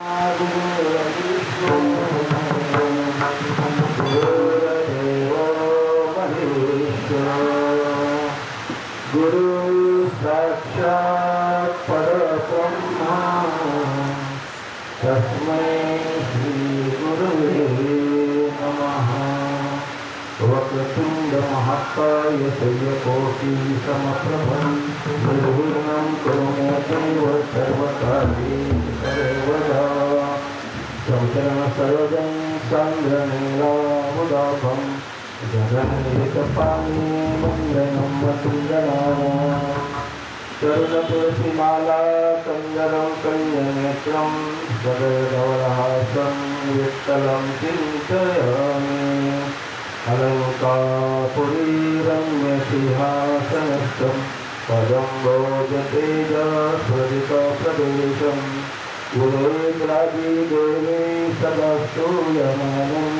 गुरु साक्षात् परब्रह्मा तस्मै श्री गुरुवे नमः। वक्रतुंड महाकाय सूर्यकोटि समप्रभं निर्विघ्नं करोमि सर्वकार्येषु सर्वदा। संचरण सर्वं चन्द्रनीलामुदाभं जगन्निकपाणि वन्दनं वसुन्धराम। करुणतुलसीमाला कन्दरं कन्यनेत्रं सदयधवलहासं विठ्ठलं चिन्तयामि। अलङ्कारपुरीरम्यसिंहासनस्थं पदं भोजतेजस्वरितप्रदेशं गुरुरादिदेवे सदा स्तूयमानं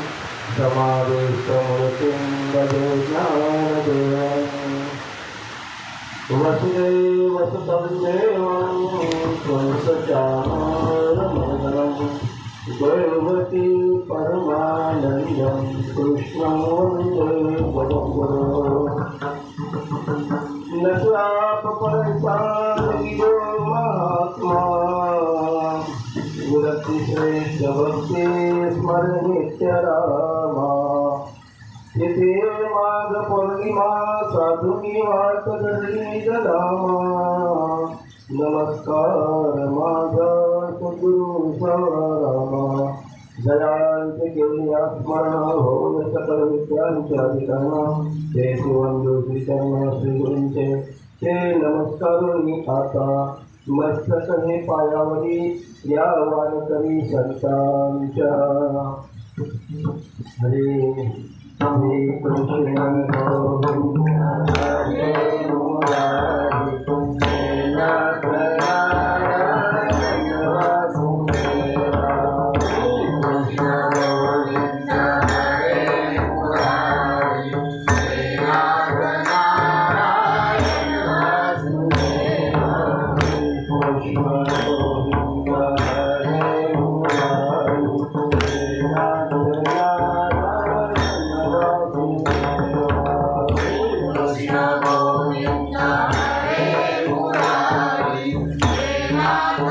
समावेशमूर्तिं भजे ज्ञानदेवम्। वसुदेवसुतं देवं कंसचाणूरमर्दनं देवकी परमानन्दं कृष्णं वन्दे जगद्गुरो। न चापपरिपालयो महात्मा गुरतिश्रेष्ठभक्ति स्मरनित्यरामा। इति माघ पौर्णिमा साधुनी वार्तधरणी जलामा। नमस्कार माझा सद्गुरु सारामा। जयांचे केल्या स्मरण होय सकल विद्यांचे अधिकरण। ते सुवंदू श्रीचरण श्री गुरूंचे ते नमस्कारोनी आता। मस्तक हे पायावरी या वारकरी संतांच्या। हरे हरे कृष्ण गोविंद हरे मुरारी नाथ नारायण वासुदेवा। कृष्ण गोविंद हरे मुरारी नाथ नारायण वासुदेवा। कृष्ण गोविंद हरे मुरारी नाथ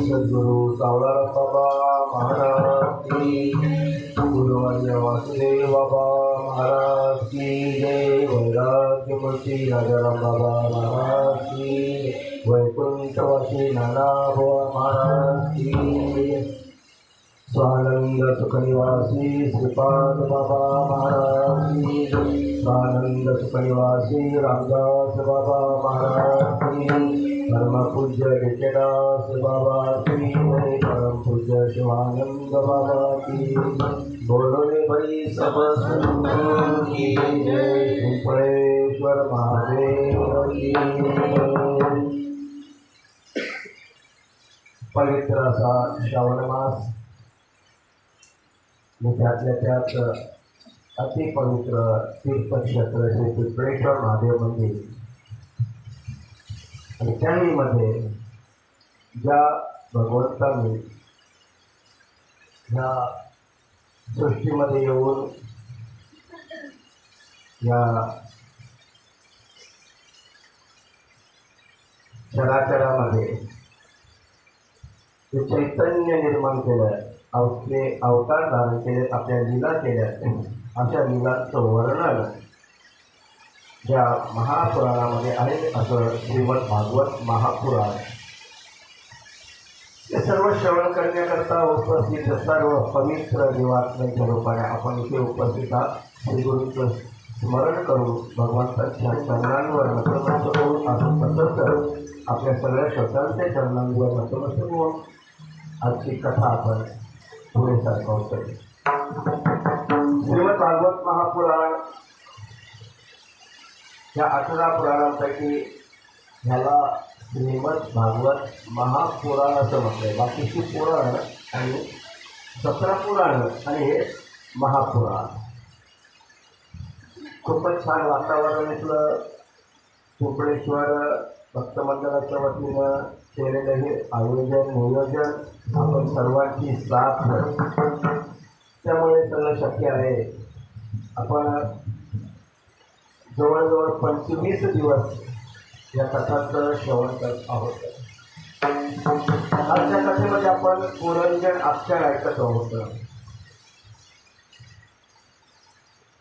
सद्गुरु सावळाराम बाबा महाराज की। गुरुवर्य वासुदेव बाबा महाराज की जय। वैराग्यमूर्ती राजाराम बाबा महाराज की। वैकुंठवासी नाना बुवा महाराज की। स्वानंद सुखनिवासी श्रीपाद बाबा महाराज की। स्वानंद सुखनिवासी रामदास बाबा महाराज की। परम पूज्य विद्यादास बाबा की। परम पूज्य शिवानंद बाबा की। बोलोले भाई सब संतों की जय। पिंपळेश्वर महादेव की। पवित्र असा श्रावण मास, त्यातल्या त्यात अति पवित्र तीर्थक्षेत्र श्री पिंपळेश्वर महादेव मंदिर आणि त्यामध्ये ज्या भगवंतांनी ह्या सृष्टीमध्ये येऊन या चराचरामध्ये जे चैतन्य निर्माण केलं, आपले अवतार धारण केले, आपल्या लीला केल्या, अशा लीलांचं वर्णन ज्या महापुराणामध्ये आहे असं श्रीमद भागवत महापुराण. हे सर्व श्रवण करण्याकरता उपस्थित सर्व पवित्र देवात्म्यांच्या रूपाने आपण इथे उपस्थित आहात. श्री गुरूंचं स्मरण करून भगवंताच्या चरणांवर नतमस्तक होऊन असं तसंच आपल्या सगळ्या श्रोतांच्या चरणांवर नतमस्तक होऊन आजची कथा आपण पुढे सरकवतोय. श्रीमद भागवत महापुराण या 18 पुराणांपैकी ह्याला श्रीमद भागवत महापुराण असं म्हटलंय. बाकीची पुराण आणि 17 पुराण आणि हे महापुराण. खूपच छान वातावरण इथलं पिंपळेश्वर भक्त मंडळाच्या वतीनं केलेलं हे आयोजन नियोजन आपण सर्वांची साथ, त्यामुळे सगळं शक्य आहे. आपण जवळजवळ 25 दिवस या कथांचं श्रवण करत आहोत. आजच्या कथेमध्ये आपण पुरंजन आख्यान ऐकत आहोत.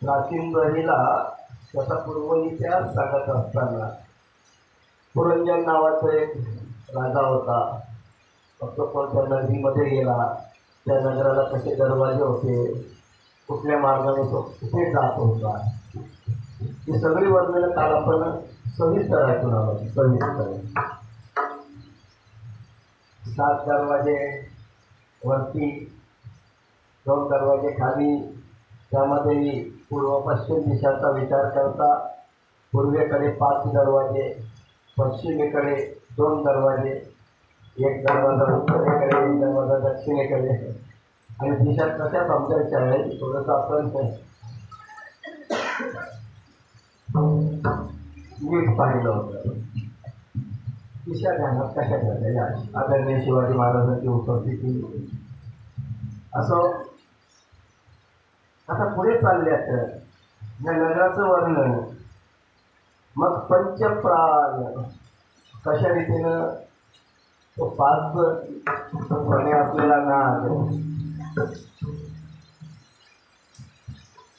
प्राचीन बहिणीला त्याचा पूर्व इतिहास सांगत असताना पुरंजन नावाचा एक राजा होता. फक्त कोणत्या नगरीमध्ये गेला, त्या नगराला कसे दरवाजे होते, कुठल्या मार्गाने तो कुठे जात होता, ही सगळी वर्णनं काल आपण सविस्तर ऐकून आलो. सविस्तर 7 दरवाजे वरती, 2 दरवाजे खाली, त्यामध्ये पूर्व पश्चिम दिशांचा विचार करता पूर्वेकडे 5 दरवाजे, पश्चिमेकडे 2 दरवाजे, 1 दरवाजा उत्तरेकडे, 1 दरवाजा दक्षिणेकडे, आणि दिशा कशा समजायच्या आहे थोडंसं आपण नीट पाहिलं होतं. दिशा ध्यानात कशा करायच्या, आदरणीय शिवाजी महाराजांची उपस्थिती. असं आता पुढे चालल्यात या नगराचं वर्णन. मग पंचप्राण कशा रीतीनं तो 5 फणे असलेला नाग.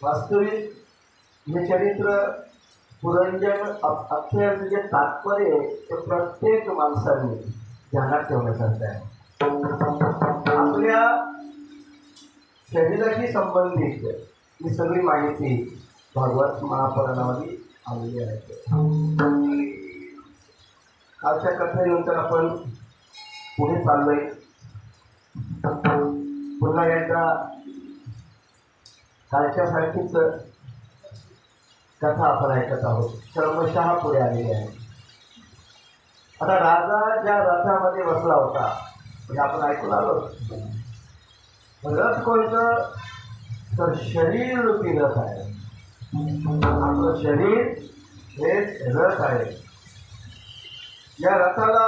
वास्तविक हे चरित्र पुरंजन अख्याचं जे तात्पर्य ते प्रत्येक माणसाने ध्यानात ठेवण्यासारखं आहे. आपल्या शरीराशी संबंधित ही सगळी माहिती भागवत महापुराणामध्ये आलेली आहे. कालच्या कथेनंतर आपण पुढे चाललोय. पुन्हा एकदा कालच्यासारखीच कथा आपण ऐकत आहोत. क्रमशः पुढे आलेली आहे. आता राजा ज्या रथामध्ये बसला होता म्हणजे आपण ऐकून आलो. रथ कोणतं तर शरीर रूपी रथ आहे. आपलं शरीर हे रथ आहे. या रथाला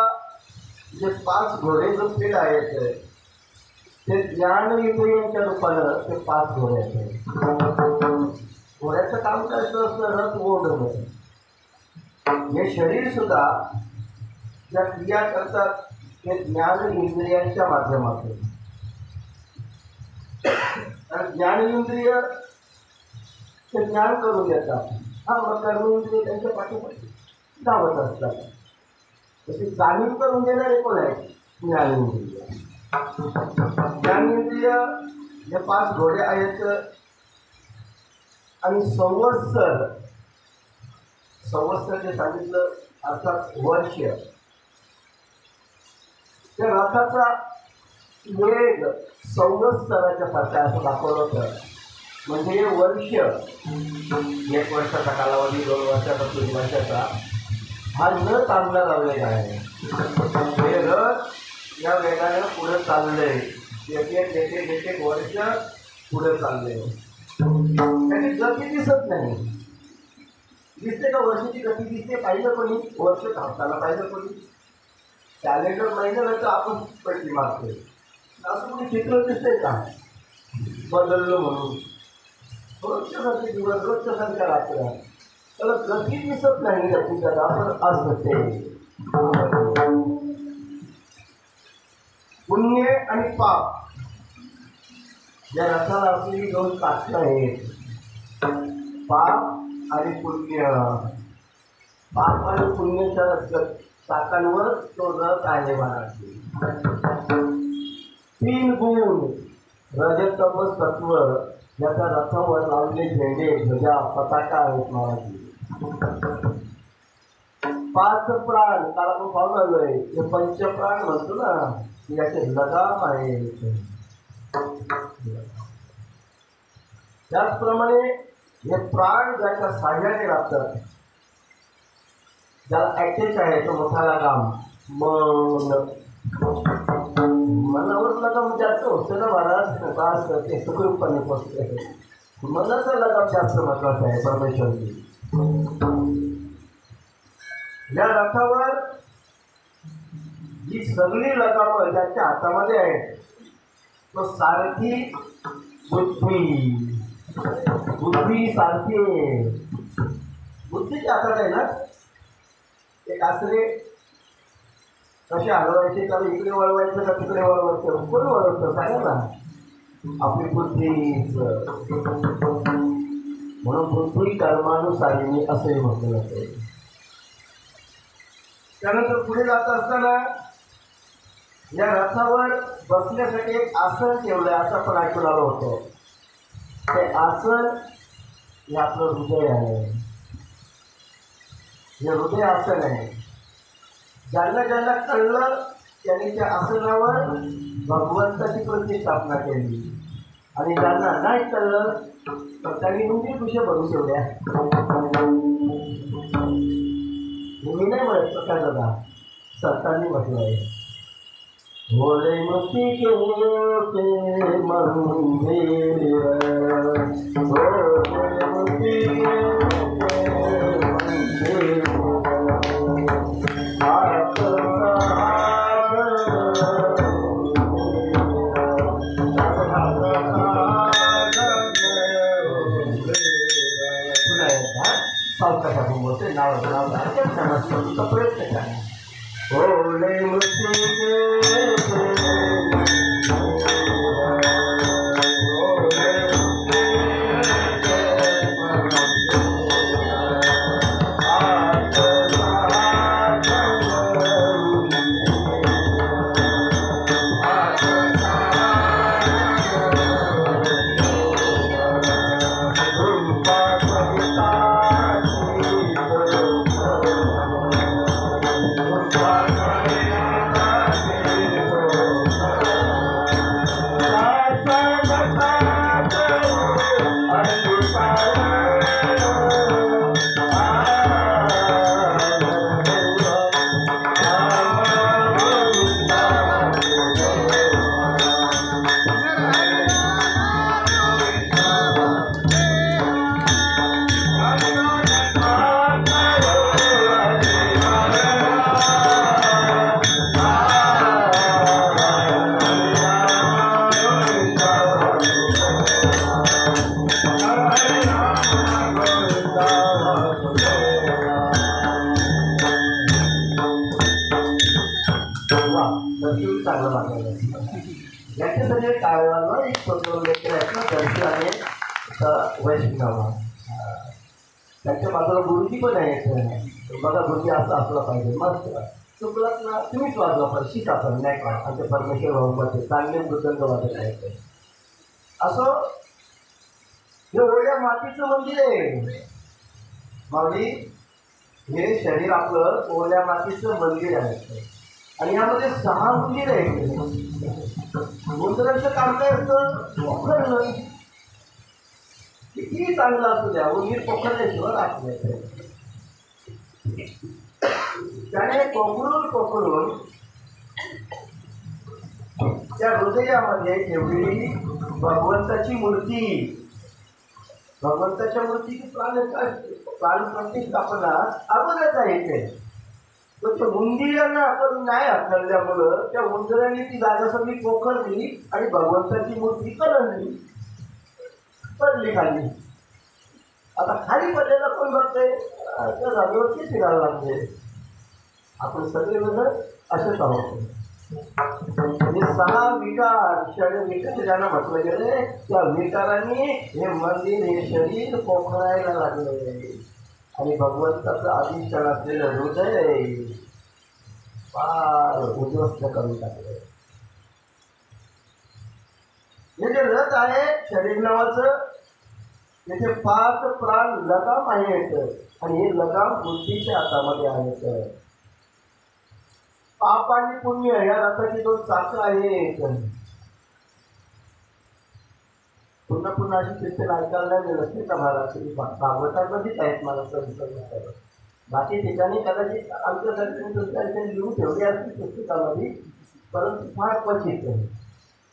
जे 5 घोडे जोडलेले आहेत ते ज्ञान इंद्रियांच्या रूपानं ते 5 घोडे आहेत. घोड्याचं काम करायचं असलं रथ ओढणं. हे शरीर सुद्धा ज्या क्रिया करतात ते ज्ञान इंद्रियांच्या माध्यमातून. आणि ज्ञानेंद्रिय ते ज्ञान करून देतात. मग कर्मेंद्रिय त्यांच्या पाठीपाठी धावत असतात. तशी जाणीव करून देणारे कोण आहे? ज्ञानेंद्रिय. ज्ञानेंद्रिय हे 5 घोडे आहेत. आणि संवत्सर जे सांगितलं अर्थात वर्ष. त्या रथाचा वेग संवत्सराच्या सारखा असं दाखवलं होतं. म्हणजे हे वर्ष 1 वर्षाचा कालावधी, 2 वर्षाचा, 3 वर्षाचा हा न चालला लावलेला आहे. हे रथ या वेगाने पुढे चाललंय. एक वर्ष पुढे चाललंय. त्याची गती दिसत नाही. दिसते का वर्षाची गती दिसते? पाहिलं कोणी वर्ष धावताना? पाहिलं कोणी? कॅलेंडर महिन्याला तर आपण पैसे मागतोय. असं कोणी चित्र दिसतंय का बदललं म्हणून? रोजच्यासारखे दिवस, रोजच्यासारख्या रात्र, त्याला गती दिसत नाही. गतीचा आपण असते. पुण्य आणि पाप या रथाला आपली दोन चाकं आहेत. पाप आणि पुण्य. पाप आणि पुण्याच्या चाकांवर तो रथ आहे महाराज. 3 गुण रजतम सत्व याच्या रथावर लावले झेंडे, ध्वजा, पताका आहेत महाराज. 5 प्राण काल आपण पाहून आलोय. हे पंचप्राण म्हणतो ना, याचे लगाम आहे. त्याचप्रमाणे हे प्राण ज्याच्या साह्याने राहतात, ज्याला ॲटॅच आहे तो मोठा लगाम. मनावर लगाम जास्त होतं ना महाराज. ते सुखरूपपणे पोचते. मनाचा लगाम जास्त महत्वाचा आहे परमेश्वरची. या रथावर जी सगळी लगामं ज्याच्या हातामध्ये आहेत, तो सारथी बुद्धी. बुद्धी सारखी बुद्धीच्या हातात आहे ना. एक आसरे कसे हलवायचे, त्याला इकडे वळवायचं का तिकडे वळवायचं? कोण वळवतं सांगा ना? आपली बुद्धी. म्हणून बुद्धी कर्मानुसारिणी असंही म्हटलं जाते. त्यानंतर पुढे जात असताना या रथावर बसण्यासाठी एक आसन ठेवलंय, असं आपण ऐकून आलो होतो. ते आसन हे आपलं हृदय आहे. हे हृदय आसन आहे. ज्यांना ज्यांना कळलं त्यांनी त्या आसनावर भगवंताची प्रतिष्ठापना केली, आणि ज्यांना नाही कळलं तर त्यांनी म्हणजे कुशे भरून ठेवल्या. मी नाही म्हणत प्रकार दादा, संतांनी म्हटलं आहे. भोले मुक्ती के मंदिर, भोले मुक्ती सावकाशातून बोलते. नाव प्रयत्न करा. भोले मुक्ती चांगलं वाटायला. याच्यासाठी काळाला एक लेकर आहेत ना, दर्शी आणि वैष्णव. त्यांच्या बाजूला गुरुजी पण आहेत. बघा गुरुजी असं असलं पाहिजे. मस्त चुकलात ना तुम्हीच वाजवा, पण शिका पण नाही का. आमच्या परमेश्वर भाऊमध्ये चांगले मृदंग वाजत आहेत. असं हे ओढ्या मातीचं मंदिर आहे माऊली. हे शरीर आपलं ओढ्या मातीचं मंदिर आहे, आणि यामध्ये 6 मंदिर आहेत. मंदिराचं काम काय असतं? पोखरणं. किती चांगलं असू द्या, उंदीर पोखरल्याशिवाय राहत. त्याने पोखरून त्या हृदयामध्ये ठेवलेली भगवंताची मूर्ती भगवंताच्या मूर्तीची प्राणप्रतिष्ठापना अगोदरच आहे ते. तर त्या उंदिरांना आपण नाही हाकलल्यामुळं त्या उंदरांनी ती जागा सगळी पोखरली आणि भगवंताची मूर्ती कलंडली, पडली खाली. आता खाली पडलेला कोण बघतोय? त्या जागेवरती फिरायला लागले. आपण सगळे जण असेच आहोत. म्हणजे 6 विकार षड ज्यांना म्हटलं गेले, त्या विकारांनी हे मंदिर हे शरीर पोखरायला लागले आणि भगवंताचं अधिष्ठान असलेलं हृदय फार उद्ध्वस्त करून टाकले. हे जे रथ आहे शरीर नावाचं, त्याचे 5 प्राण लगाम आहेत आणि हे लगाम बुद्धीच्या हातामध्ये आहेत. पाप आणि पुण्य या रथाची 2 चाकं आहेत. पुन्हा पुन्हा अशी कीर्तन ऐकायला मिळत नाही का महाराष्ट्र भागवतामध्येच आहेत मला संत. बाकी ठिकाणी कदाचित आमच्यासारखे दुसऱ्या ठिकाणी लिहून ठेवले असतील पुस्तकामध्ये, परंतु फार क्वचित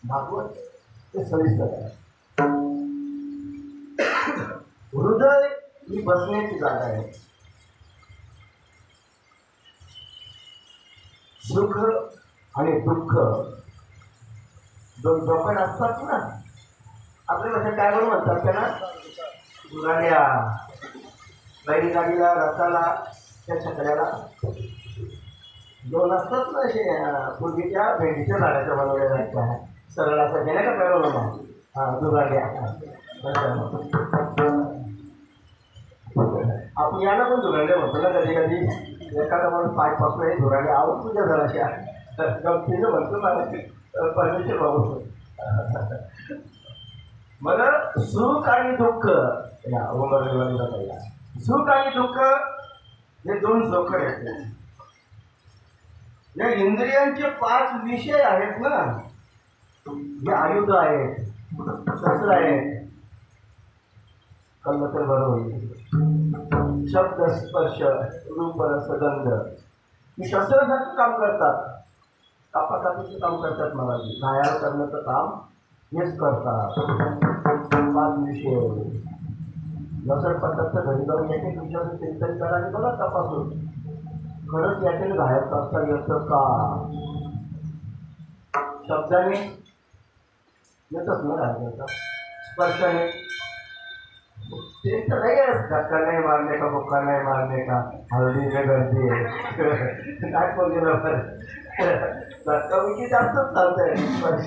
भागवत ते सविस्तर आहे. हृदय ही बसण्याची जागा आहे. सुख आणि दुःख 2 डोकं असतात ना. आपल्या भाषेत काय म्हणून म्हणतात त्यांना? गाड्या, बैलगाडीला, रथाला, त्या छकड्याला 2 असतात ना. असे पूर्वीच्या भेंडीच्या झाडाच्या बनवल्या जायच्या सरळ असं गेल्या का कळवलं मग. हां, दुगाड्या. आपण याला पण दुरांड्या म्हणतो ना कधी कधी. एखादा म्हणून 5 पासून दुरांड्या आवड तुझ्या घराच्या गमतीनं म्हणतो मला परमेश्वर भाऊ. मला सुख आणि दुःख, सुख आणि दुःख हे 2 जोखड आहेत. या इंद्रियांचे 5 विषय आहेत ना, हे आयुध आहेत, शस्त्र आहेत. कळलं तर बरं होईल. शब्द, स्पर्श, रूप, रस, गंध ही शस्त्रासारखं काम करतात. कापाकापीचं काम करतात. मला घायाळ करण्याचं काम हेच करतात. 5 विषय नसर पडतात तर घरी जाऊन याचे विषयाचं चिंतन करा आणि बघा तपासून खरंच याचे घायाळ करता येतं का. शब्दाने येतच ना घायाळ करता. स्पर्शाने ते तर नाही आहे. धक्का नाही मारणे का, बुक्का नाही मारणे का, हळदी में गर्दी आहे काय बोलले धक्का बुक्की जास्तच चालतंय. स्पर्श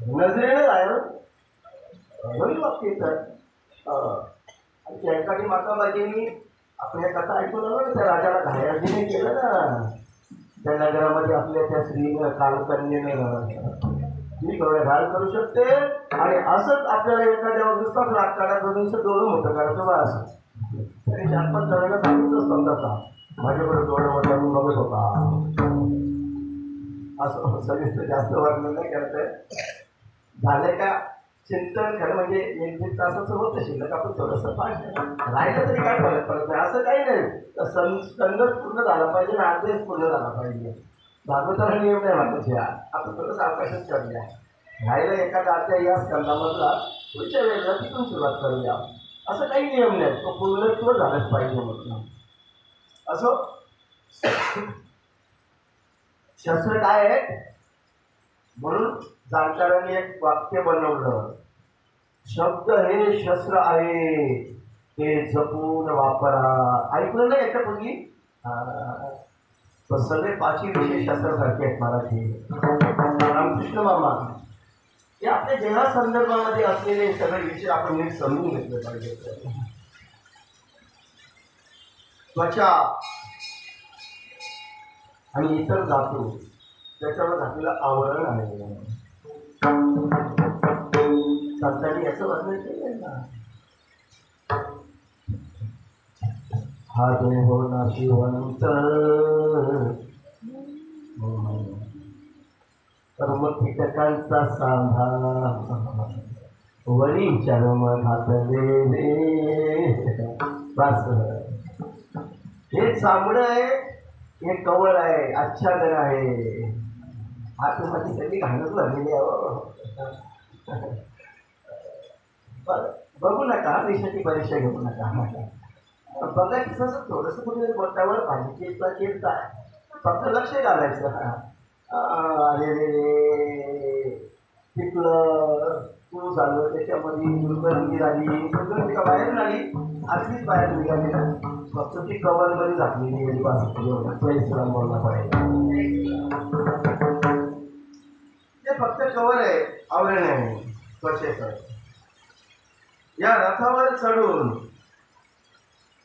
नजरेनं जायला होईल वाक्य तर. जयकाठी माताबाजींनी आपल्या कथा ऐकून आलो ना, त्या राजाला घायाळजीने केलं ना त्या नगरामध्ये. आपल्या त्या स्त्रीनं कालकन्येनं ती डोळे घाल करू शकते. आणि असंच आपल्याला एखाद्यावर नुसताच राग काढायचं नुसतं डोळं मोठं करायचं बा असं. तरी 4-5 जणांना सांगितलं समजाता माझ्याकडे डोळं मोठं मी बघत होता असं सविस्तर जास्त वर्णन नाही करत. झालं का चिंतन खरं म्हणजे 1-1.5 तासाचं होतं शिल्लक. आपण थोडंसं पाहिजे राहिलं तरी काय फरक पडत नाही. असं काही नाही. संघर्ष पूर्ण झाला पाहिजे आणि आदेश पूर्ण झाला पाहिजे. भागवताला नियम नाही वाटायचे. आपण थोडंसं अभ्यासच करूया. राहिलं एखादा अध्याय या स्कंदामधला पुढच्या वेळेला तिथून सुरुवात करूया. असं काही नियम नाही. तो पूर्णत्व झालंच पाहिजे म्हटलं. असं शस्त्र काय आहे म्हणून जाणकारांनी एक वाक्य बनवलं. शब्द हे शस्त्र आहे, ते जपून वापरा. ऐकलं नाही याच्यापूर्वी? सगळे 5 विषय शस्त्रासारखे आहेत मराठी. रामकृष्ण मामा हे आपल्या देहा संदर्भामध्ये असलेले सगळे विषय आपण नीट समजून घेतले पाहिजे. त्वचा आणि इतर धातू त्याच्यावर घातलेलं आवरण आहे. संतांनी याचं वर्णन केलं ना. हा देह नाशिवंत कर्म कीटकांचा सांधा वरी चर्म घातलेले. बस हे चामडं आहे, हे कवळ आहे, आच्छादन आहे. आतमध्ये सगळी घाणच भरलेली आहे. बरं, बघू नका, विषयाची परीक्षा घेऊ नका. बघा की तसं थोडंसं कुठे बोटावर भाजीची चिरता फक्त लक्ष घालायचं. अरे रे पिकलं तू झालं त्याच्यामध्ये दुर्गंधी झाली, दुर्गंधी का बाहेर आली, अगदीच बाहेर निघाली ना, फक्त ती कवर मध्ये झाकलेली गेली परिश्रम बोलला पाहिजे. ते फक्त कवर आहे, आवरण आहे त्वचेचं. या रथावर चढून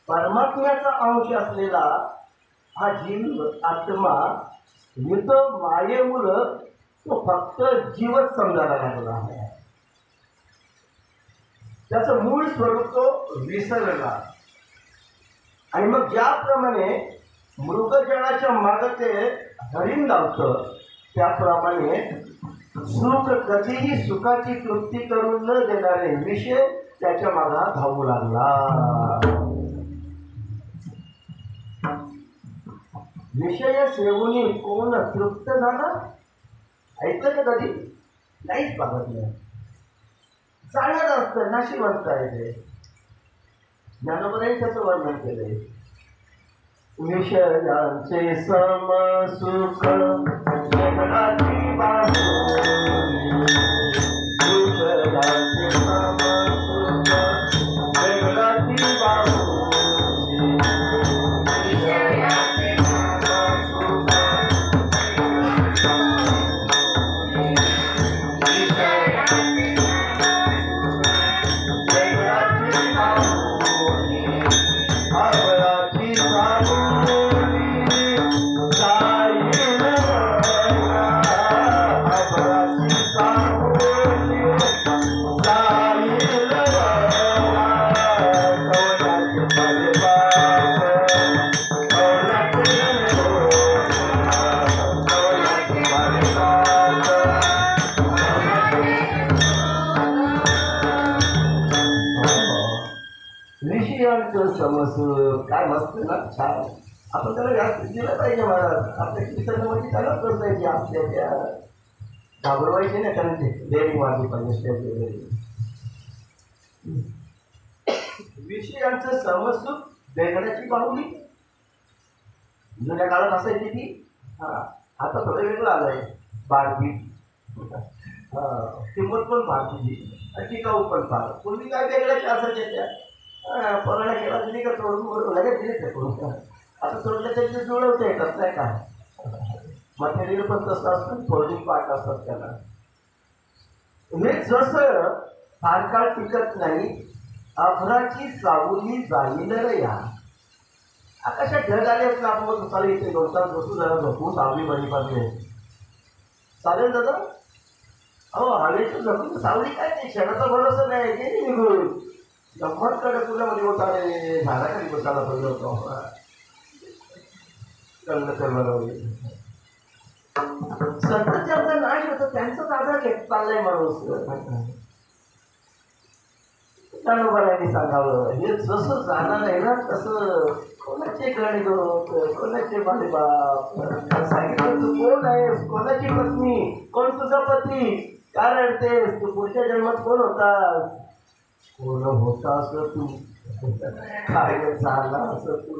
परमात्म्याचा अंश असलेला हा जीव आत्मा मृत मायेमुळं तो फक्त जीवच समजायला लागला आहे. त्याचं मूळ स्वरूप तो विसरला. आणि मग ज्याप्रमाणे मृगजळाच्या मागे ते हरिण धावतं, त्याप्रमाणे सुख कधीही सुखाची तृप्ती करून न देणारे विषय त्याच्या मागा धावू लागला. विषय सेवनी कोण तृप्त झाला? ऐकलं का कधी? नाहीच बघितलं. जाणत असतं नाशिवंत आहे ते. ज्ञानोबाने त्याचं वर्णन केलंय. विषयांचे सम सुख जगताची बाजू, विषयांचे सम सुख जगताची बाजू, काय मस्त ना, छान. आपण त्याला जास्त दिलं पाहिजे महाराज. आपल्या कीर्तनामध्ये त्याला करता आपल्या त्या घाबरवायचे ना, त्यांची डेअरिंग वाढली पाहिजे. विषयांचं समसूप वेगळ्याची बाहुली जुन्या काळात असायची ती. आता थोडं वेगळं आलंय. बारबी किंमत पण भारतीची, टिकाऊ पण फार. पूर्वी काय वेगळ्याच्या असायच्या त्या. कोणाला केला दिली का तोडून लगेच दिले ते करून. आता तोडलं त्याचे जुळवता येतात नाही का. मटेरियल पण तसं असतं, फोल्डिंग पार्ट असतात त्याला. हे जसं फार काळ टिकत नाही, अभराची सावली जाईल रे या. आकाशात ढग आले असं आपण चालेल, इथे 2 तास बसू, जरा झोपू, सावली बरी पाहिजे. चालेल दादा? हो, हवेचं झोपून सावली काय ते क्षणाचा भरोसा नाही, गेली निघून. गंमत कडे तुला मध्ये होता रे, झाडाखाली बसायला पाहिजे होतो. सतत ज्यांचा नाश होतो त्यांचाच आधार घेत चाललाय माणूस. ज्ञानोबांनी सांगावं, हे जसं जाणार आहे ना तसं कोणाचे गणगोत, कोणाचे बाप सांगितलं तू कोण आहेस, कोणाची पत्नी, कोण तुझा पती, कारण तेच तू पुढच्या जन्मात कोण होतास, कोण होता असं तू, काय झाला असं तू.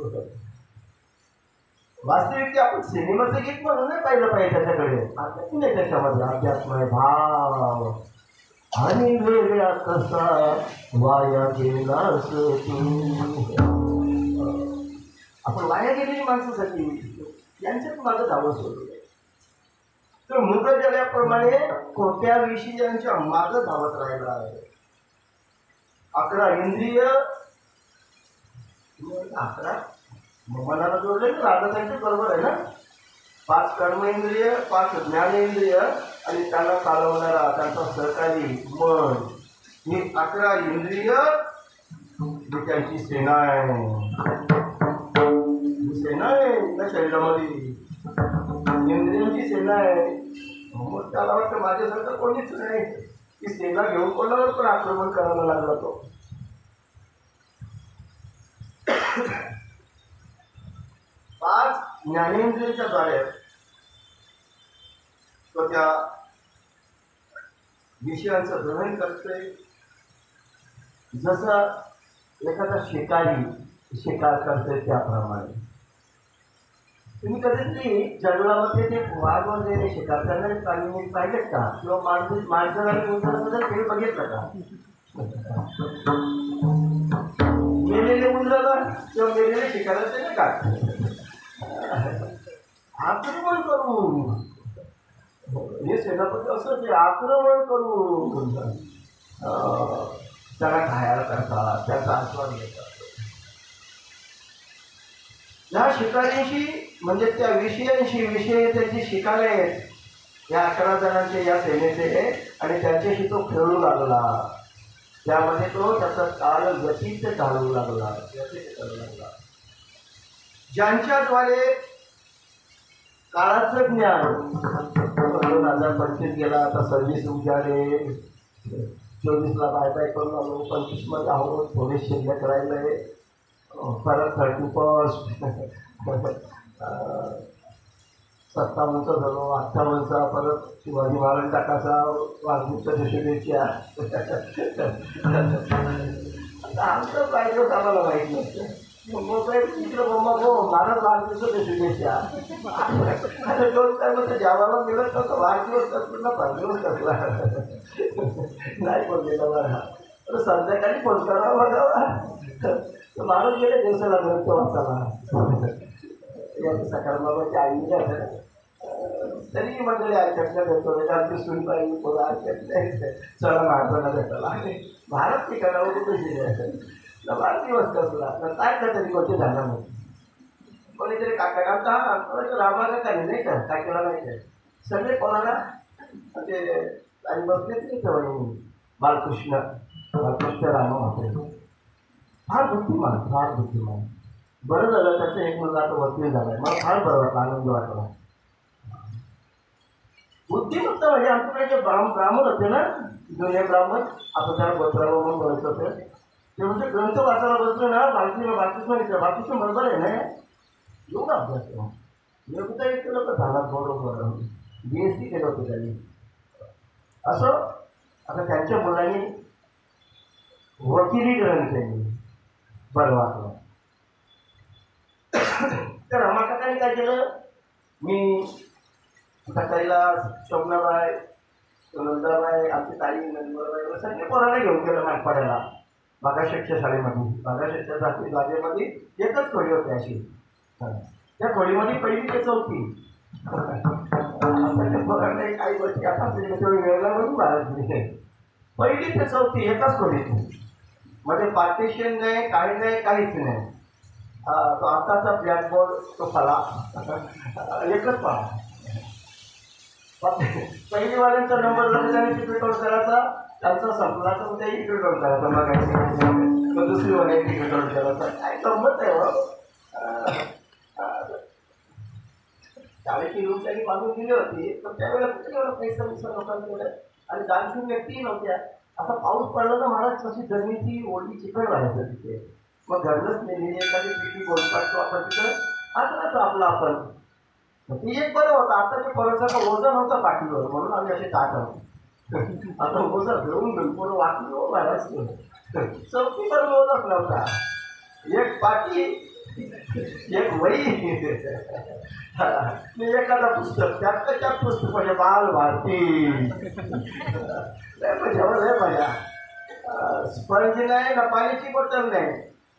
वास्तविक आपण सिनेमाचं गीत म्हणून नाही पाहिलं पाहिजे त्याच्याकडे. अध्यात्म नाही त्याच्यामध्ये, अध्यात्म आहे भाव. आणि वेगळा कसा वाया गेलास तू. आपण वाया गेलेली माणसासाठी यांच्यात माझं धावं सोडलं. तर मृगजळाप्रमाणे कोट्या विषयांच्या मागं धावत राहिला आहे. 11 इंद्रिय, 11 मनाला जोडले तर राधा त्यांच्या बरोबर आहे ना. 5 कर्मेंद्रिय, 5 ज्ञानेंद्रिय आणि त्यांना चालवणारा त्यांचा सहकारी मन, ही 11 इंद्रिय त्यांची सेना आहे. सेना आहे त्या शरीरामध्ये, इंद्रियांची सेना आहे. मग त्याला वाटतं माझ्यासारखं कोणीच नाही, की सेना घेऊन कोणावर पण आक्रमण करायला लागला तो. पाच ज्ञानेंद्रियांच्या द्वारे तो त्या विषयांचं ग्रहण करतोय. जसं एखादा शिकारी शिकार करतोय त्याप्रमाणे तुम्ही कधीतरी जंगलामध्ये ते वाघ वगैरे शिकार करणारे प्राणी पाहिजेत का? किंवा माणसं आणि उंदराबद्दल तुम्ही बघितलं का? मेलेले उंदराला किंवा मेलेले शिकायला ते नाही का आक्रमण करून हे सेनापती असं ते आक्रमण करून त्याला खायला करतात, त्याचा आस्वाद घेतात. या शिकाऱ्यांशी म्हणजे त्या विषय त्याची शिकारे आहेत या 11 जणांचे या सेनेचे आणि त्यांच्याशी तो खेळू लागला. त्यामध्ये तो त्याचा काळ व्यतीत घालू लागला. ज्यांच्याद्वारे काळाचं ज्ञान 2025 गेला, आता 26 उजाडे, 24ला बाय करून आलो, 25 मध्ये आहोत, थोडे शिल्लक राहिले, परत 31st 57चा झालो, 58चा परत शिवाजी महाराज टाकाचा वाढदिवसाच्या शुभेच्छा. आमचं पाहिजे आम्हाला माहीत नसतं. मोबाईल तिकडं मम्मा हो महाराज वाढदिवसाच्या शुभेच्छा. आता 2 टायमाचं जेवायला मिळत नव्हतं. वाढदिवस कसला 5 दिवस कसला नाही बोललेला बरं. तर संध्याकाळी फोन करावा बघावा महाराज गेले दिवसाला ग्रंथ वाचायला याचं सकाळबाबाची आई जातं तरी मंडळी ऐकतल्या देतो आमची सुनबाई पोरं ऐकतल्या चला महाराजांना भेटायला भारत ठिकाणावर कशी जायचं वाढदिवस कसला तर काय का तरी कोणते झाला नाही कोणीतरी काका आमचा रामाला काही नाही का काकीला नाही काय सगळे कोणाला म्हणजे आणि बसलेच नाही तेव्हा बालकृष्ण रामा होते फार बुद्धिमान. बरं झालं त्याचं एक मुलगा आता वकील झालाय. मला फार बरं वाटलं, आनंद वाटला. बुद्धिमत्त म्हणजे आमच्याकडे जे ब्राह्मण होते ना जुने ब्राह्मण आपण त्याला गोत्राला म्हणून बोलायचं होतं ते म्हणजे ग्रंथ वाचायला बसलो ना बाकीचं बरोबर आहे ना एवढा अभ्यास योग्यता एक केलं तर झाला बरोबर BSc केलं होतं त्यांनी. असं आता त्यांच्या मुलांनी वकिली ग्रंथ त्यांनी बरं वाटलं. तर रमाकाकांनी काय केलं मी सकाळीला शोभनाबाई नंदाबाई आमची ताई नंदबाई सगळे पोराला घेऊन गेलं मागपाड्याला बागाशेठच्या शाळेमध्ये. बागाशेठच्या जागेमध्ये एकच खोली होती अशी. त्या खोलीमध्ये 1ली ते 4थी पोरांना काही गोष्टी आता वेगळा म्हणून बाळगली. 1ली ते 4थी एकाच खोलीत मध्ये पार्टिशन नाही काही नाही काहीच नाही. तो आताचा ब्लॅकबोर्ड तो फला एकच पहा. पहिलीवाल्यांचा नंबर जर त्याने तिकडे टोल करायचा त्यांचा संपला तर त्या इकडे टोल करायचा मग दुसरीवाल्या तिकडे टोल करायचा. काय गंमत आहे शाळेची रूम त्यांनी बांधून दिली होती तर त्यावेळेला कुठे एवढा पैसा लोकांकडे आणि दानशून व्यक्ती नव्हत्या. असा पाऊस पडला तर महाराज कशी जमिनीची ओढी चिकट राहायचं तिथे. मग घरनंच नेलेली एखादी पिठी गोलपाटतो आपण तिथं आठवतो आपला आपण ती एक बरं होतं. आताच्या परसाचा वजन होता पाठीवर म्हणून आम्ही असे ताट आहोत. आता वजन घेऊन पोरं वाटलो महाराज 4थी पण वजनच नव्हता. एक पाठी एक वही एखादा पुस्तक त्यात पुस्तक म्हणजे बाल भारती लय मजा. स्पंज नाही ना पाण्याची बॉटल नाही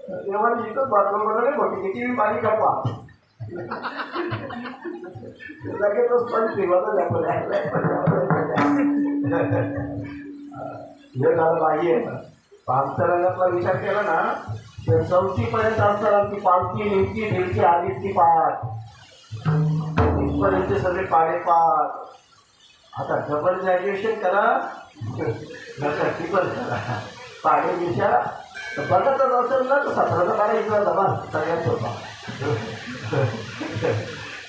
तेव्हा इथंच बाथरूम वगैरे मोठी किती पाणी कपवा लगेच तो स्पंज पिवायला हे झालं बाह्य. पावसाळ्यातला विचार केला ना तर 4थी पर्यंत असतात आमची पालखी नेमकी ढिलकी आधीच ती पाठ 30पर्यंत सगळे पाडेपाठ. आता डबल ग्रॅज्युएशन करा ट्रिपल करा पाडे दिशा बघतच असेल ना तर 17चा पाडा इकडा दबा सगळ्यात होता.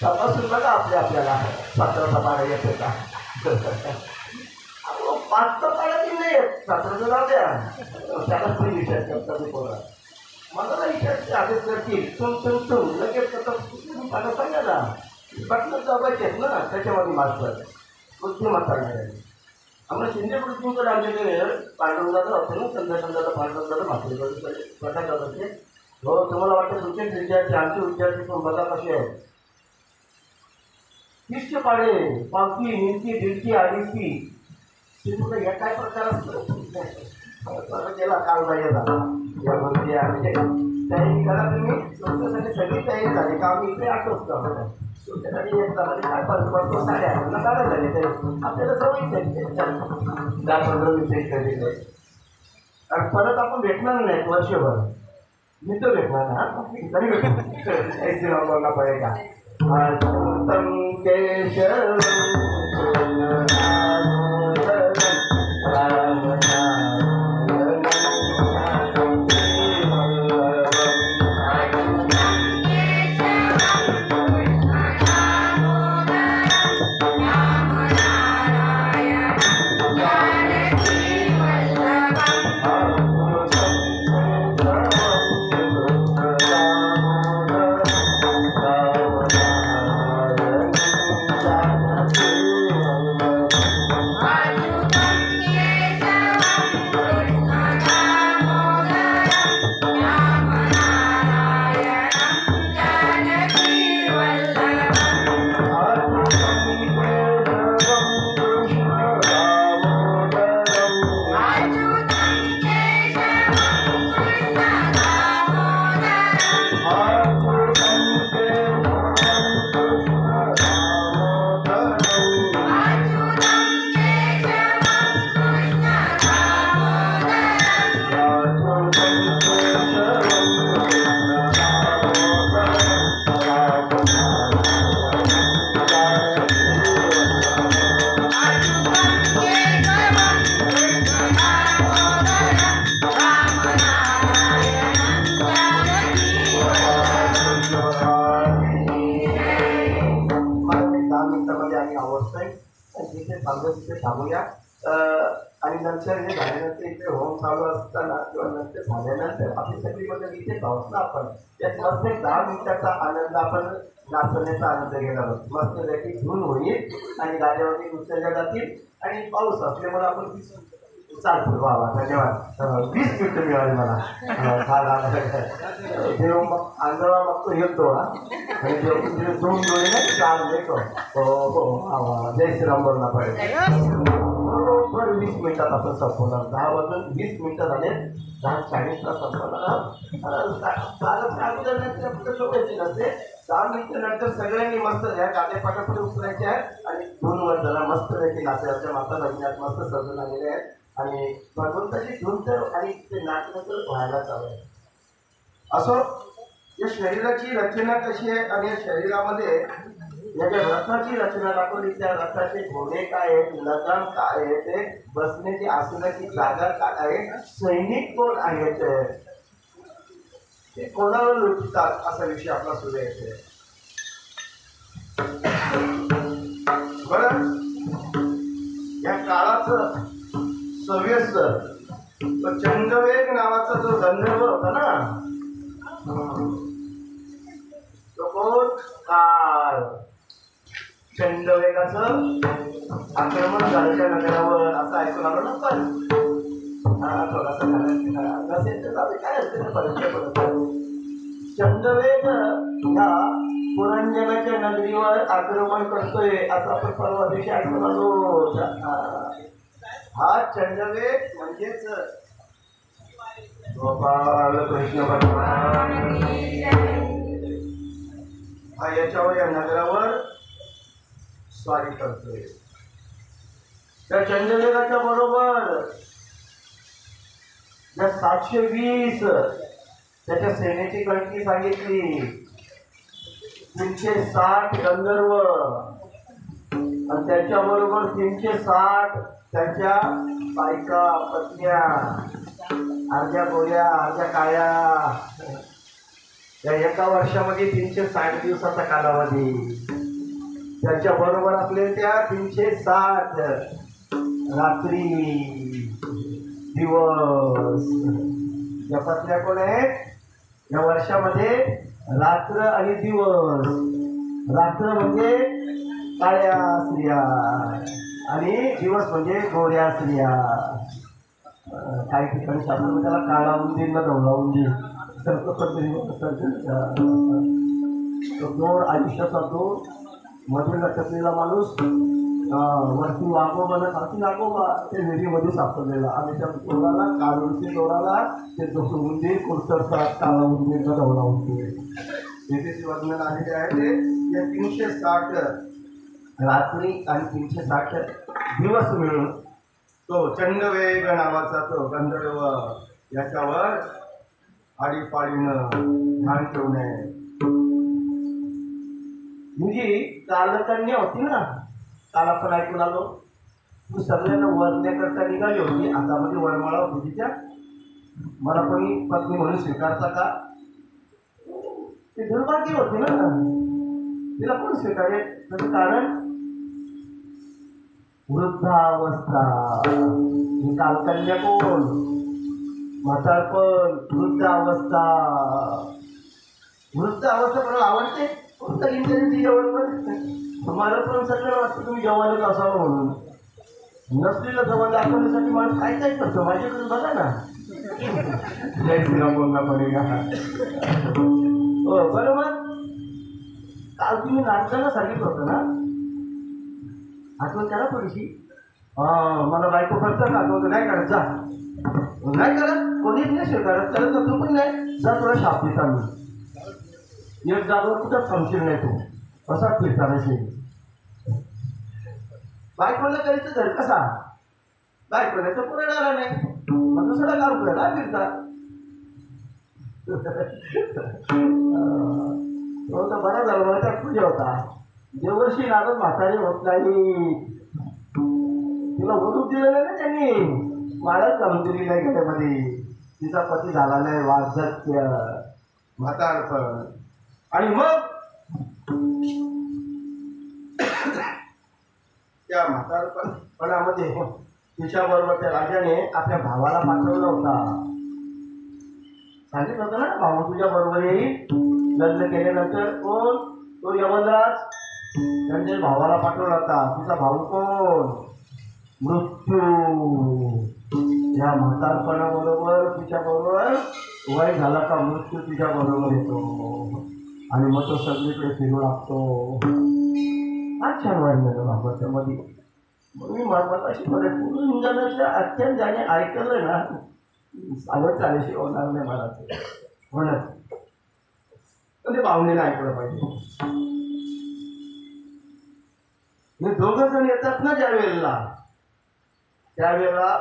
तपासून बघा आपल्याला 17चा पाडा येतो का. 5चा पाडा की नाही येत 17चा जाऊ द्या त्याला तुम्ही विचार करता ते पोरा मला विचार आदेश करतील तुम लगेच पाडा सांगा ना पटलं जबायचे आहेत ना त्याच्यामध्ये मास्टर बुद्धिमत्ता नाही. आम्हाला शिंदे कृष्णकडे आमच्याकडे पांडुरंगाचं असतं ना, संध्याकाळला पांडुरंगाचं भाकरीकडे प्रकार करत ते. हो, तुम्हाला वाटतं तुमचे विद्यार्थी आमचे विद्यार्थी पण बघा कसे आहेत. किष्ट पाडे पावकी निमकी दिलकी आडीची तुला या काय प्रकार असतो गेला काल बाहेर झाला या गोष्टी म्हणजे तयारी करा तुम्ही तुमच्यासाठी सगळी तयारी झाली का आम्ही इकडे आठवत तुमच्यासाठी एक म्हणजे काय पडतो साड्या काढा झाले तरी आपल्याला सवय 10-15 मिनिटं आणि परत आपण भेटणार नाही वर्षभर. मी तर भेटणार ना तरी भेटणार पडेगा. केशव थांबूया. आणि नंतर हे झाल्यानंतर इथे होम चालू असताना किंवा नंतर झाल्यानंतर आपली सगळी मध्ये इथे पाहतो आपण त्यात मस्त 10 मिनिटाचा आनंद आपण नाचण्याचा आनंद घेणार आहोत. मस्त त्याची धून होईल आणि गाड्यावरती उचलल्या जातील आणि पाऊस असल्यामुळे आपण चालतो. बाबा धन्यवाद. 20 मिनिटं मिळाली मला देव मग आंधळा मग तो येतो आणि देव तुझे 2 डोळे नाही चाल देतो. हो हो जय श्रीराम बोलला पाहिजे. बरोबर 20 मिनिटात आपण संपवणार. 10 वाजून 20 मिनिटं झाले. 10:40ला संपवणार. सोडायची नसते. 10 मिनिटं नंतर सगळ्यांनी मस्त या गाड्या पाठापुढे उचलायचे आहेत आणि 2 वर जरा मस्त पैकी नाचायच्या माता भगिन्यात मस्त सजून आलेले आहेत आणि भगवंताची धून तर आणि ते नाचणं तर व्हायलाच हवं. असो या शरीराची रचना कशी आहे आणि या शरीरामध्ये या ज्या रथाची रचना दाखवली त्या रथाचे घोडे काय आहेत, लगाम काय आहे, ते बसण्याची आसनाची जागा काय आहे, सैनिक कोण आहेत, ते कोणावर लुटतात असा विषय आपला सुरू आहे. बरं या काळाचं सव्यस्तर चंद्रवेग नावाचा जो गंधर्व होता ना तो कोण काळ. चंद्रवेगाचं आक्रमण झाल्याच्या नगरावर असं ऐकून आलो ना. पण थोडासा नसेल तर काय असते ना परिचय पडत. चंद्रवेग ह्या पुरंजनाच्या नगरीवर आक्रमण करतोय असं आपण परवा दिवशी ऐकून आलो. हा चंद्रवेग म्हणजेच गोपाल कृष्ण भगवान हा याच्यावर या नगरावर स्वारी करतोय. त्या चंद्रवेगाच्या बरोबर ज्या 720 त्याच्या सेनेची गणती सांगितली. 360 गंधर्व आणि त्याच्याबरोबर 360 त्यांच्या बायका पत्न्या, अर्ध्या गोऱ्या अर्ध्या काळ्या. या एका वर्षामध्ये 360 दिवसाचा कालावधी. त्याच्याबरोबर आपले त्या 360 रात्री दिवस. या पत्न्या कोण आहेत या वर्षामध्ये? रात्र आणि दिवस. रात्र म्हणजे काळ्या स्त्रिया आणि दिवस म्हणजे गोऱ्या स्त्रिया. काही ठिकाणी शास्त्र त्याला काळा उंदीर न ढवळा उंदीर गोड आयुष्याचा तो मध्ये लटकलेला माणूस वरती वाघोबाला खाती नागोबा ते विहिरीमध्ये सापडलेला आणि त्या दोराला काळूरती दोराला ते दोन उंदीर कुरतडतात काळा उंदीर न ढवळा उंदीर. येथे वर्णन आलेले आहे ते या 360 रात्री आणि 360 दिवस मिळून तो चंडवेग नावाचा तो गंधर्व याच्यावर आडीपाडीनं ध्यान ठेवू नये. म्हणजे कालकन्या होती ना, काल आपण ऐकून आलो तू सगळ्यांना वरण्याकरता निघाली होती. हातामध्ये वरमाळा होती तिच्या. मला कोणी पत्नी म्हणून स्वीकारता का? ती दुर्भाग्य होती ना, तिला कोण स्वीकारेल? त्याचं कारण वृद्धावस्था. कालकन्या कोण? म्हातारपण, वृद्धावस्था. वृद्धावस्था कोणाला आवडते? कोणता इंटरनेटची जवळ मला पण सगळं वाटतं तुम्ही जवानच असावं म्हणून. नसलेलं जवळ दाखवण्यासाठी माणूस काय काय करतो. माझ्याकडून बघा ना. जय श्रीराम बोलला पडेगा. हो बरोबर. काल तुम्ही नाचताना सांगितलं होतं ना, आठवण करा थोडीशी. मला बायको खर्च का होतं नाही करत जा. नाही करत कोणीच नाही स्वीकारत. करत तू पण नाही जा. तुला शाप देता मी. एक जागेवर कुठं थांबशील नाही तू. असा फिरता नसेल. बायकोला करायचं घर कसा? बायकोला तर पुरेला नाही मग दुसरं काम करायला फिरता. तो तर बरा झाला. मला त्यात पूजा होता. देवर्षी लागत म्हातारी होत नाही. तिला वधूक दिलेलं नाही ना त्यांनी. वाढच घालून दिली नाही घरामध्ये. तिचा पती झाला नाही. वार्धक्य, म्हातारपण. आणि मग त्या म्हातारपणामध्ये तिच्याबरोबर त्या राजाने आपल्या भावाला पाठवला होता. सांगितलं होतं ना, भाऊ तुझ्या बरोबर येईल. लग्न केल्यानंतर कोण? तो यमनराज. त्यांच्या भावाला पाठवला होता. तुझा भाऊ कोण? मृत्यू. या म्हातारपणाबरोबर तिच्याबरोबर वय झाला का मृत्यू तिच्या बरोबर येतो आणि मग तो सगळीकडे फिरू लागतो. हा छान वाढलेलं भागवतामध्ये. मी अशी इंधनाच्या अत्यंत ज्याने ऐकलं ना सांगत चालेशी होणार नाही मला. ते होणार पण ते भावनेला ऐकलं पाहिजे. हे दोघं जण येतात ना ज्या वेळेला, त्यावेळेला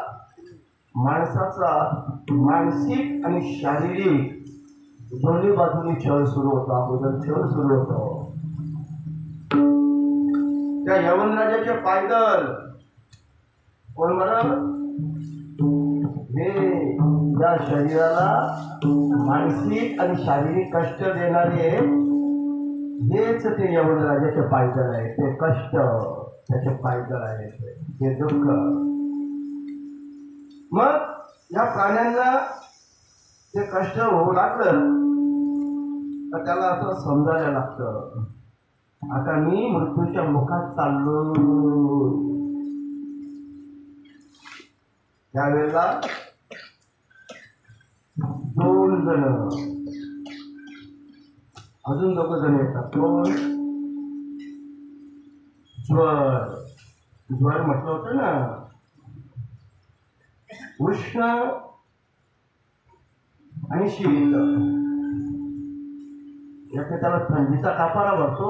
माणसाचा मानसिक आणि शारीरिक दोन्ही बाजूनी छळ सुरू होता. अगोदर छळ सुरू होतो. त्या यवनराजाचे पायदल कोण बरं? हे या शरीराला मानसिक आणि शारीरिक कष्ट देणारे हेच ते यवनराजाचे पायदल आहे. ते कष्ट त्याचे पायदल आहेत. ते दुःख. मग या प्राण्यांना ते कष्ट होऊ लागलं तर त्याला असं समजायला लागतं, आता मी मृत्यूच्या मुखात चाललो. त्यावेळेला दोन जण अजून 2 जण येतात. कोण? ज्वर. ज्वर म्हटलं होतं ना, उष्ण आणि शीत. याचे त्याला थंडीचा कापारा भरतो,